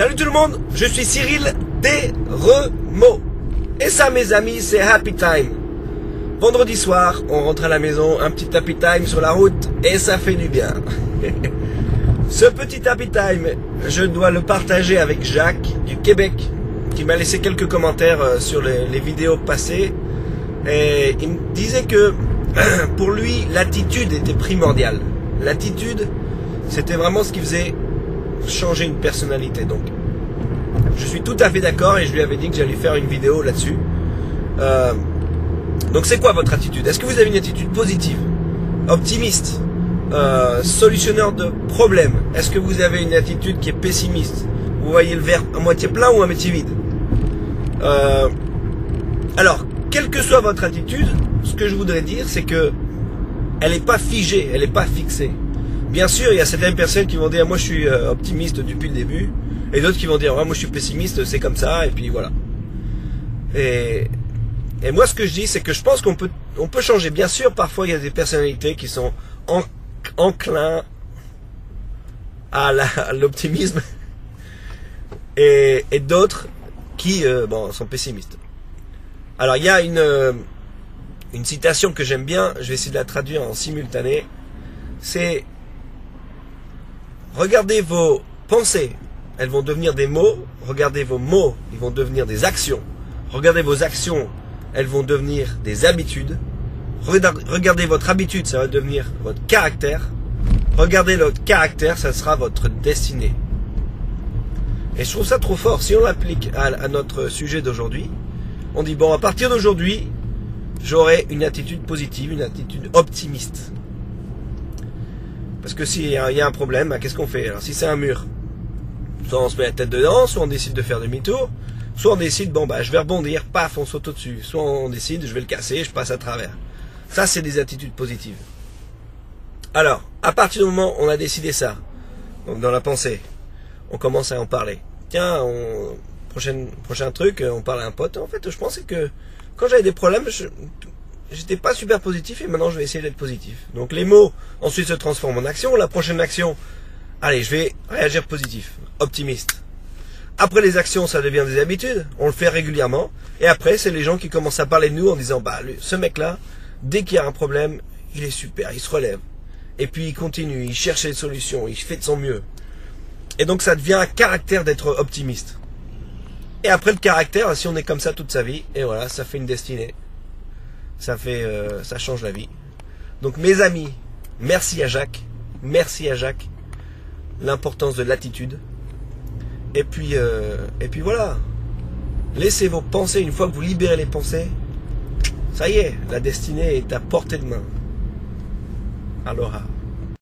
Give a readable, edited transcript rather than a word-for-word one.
Salut tout le monde, je suis Cyril Desremaux. Et ça mes amis, c'est Happy Time. Vendredi soir, on rentre à la maison, un petit Happy Time sur la route, et ça fait du bien. Ce petit Happy Time, je dois le partager avec Jacques du Québec, qui m'a laissé quelques commentaires sur les vidéos passées. Et il me disait que pour lui, l'attitude était primordiale. L'attitude, c'était vraiment ce qui faisait changer une personnalité. Donc, je suis tout à fait d'accord et je lui avais dit que j'allais faire une vidéo là-dessus. Donc, c'est quoi votre attitude? Est-ce que vous avez une attitude positive, optimiste, solutionneur de problèmes? Est-ce que vous avez une attitude qui est pessimiste? Vous voyez le verre à moitié plein ou à moitié vide? Alors, quelle que soit votre attitude, ce que je voudrais dire, c'est que elle n'est pas figée, elle n'est pas fixée. Bien sûr, il y a certaines personnes qui vont dire moi je suis optimiste depuis le début, et d'autres qui vont dire moi je suis pessimiste, c'est comme ça, et puis voilà. Et moi ce que je dis, c'est que je pense qu'on peut changer. Bien sûr, parfois il y a des personnalités qui sont enclins à l'optimisme, et d'autres qui sont pessimistes. Alors il y a une citation que j'aime bien, je vais essayer de la traduire en simultané, c'est: regardez vos pensées, elles vont devenir des mots. Regardez vos mots, ils vont devenir des actions. Regardez vos actions, elles vont devenir des habitudes. Regardez votre habitude, ça va devenir votre caractère. Regardez votre caractère, ça sera votre destinée. Et je trouve ça trop fort. Si on l'applique à notre sujet d'aujourd'hui, on dit bon, à partir d'aujourd'hui, j'aurai une attitude positive, une attitude optimiste. Parce que s'il y a un problème, qu'est-ce qu'on fait? Alors si c'est un mur, soit on se met la tête dedans, soit on décide de faire demi-tour, soit on décide, je vais rebondir, paf, on saute au-dessus. Soit on décide, je vais le casser, je passe à travers. Ça, c'est des attitudes positives. Alors, à partir du moment où on a décidé ça, donc dans la pensée, on commence à en parler. Tiens, prochain truc, on parle à un pote. En fait, je pensais que quand j'avais des problèmes, j'étais pas super positif, et maintenant je vais essayer d'être positif. Donc les mots ensuite se transforment en action. La prochaine action, allez, je vais réagir positif, optimiste. Après les actions, ça devient des habitudes, on le fait régulièrement. Et après, c'est les gens qui commencent à parler de nous en disant ce mec-là, dès qu'il y a un problème, il est super, il se relève. Et puis il continue, il cherche des solutions, il fait de son mieux. Et donc ça devient un caractère d'être optimiste. Et après le caractère, si on est comme ça toute sa vie, et voilà, ça fait une destinée. Ça change la vie. Donc mes amis, merci à Jacques, l'importance de l'attitude. Et puis voilà, laissez vos pensées, une fois que vous libérez les pensées, ça y est, la destinée est à portée de main. Aloha.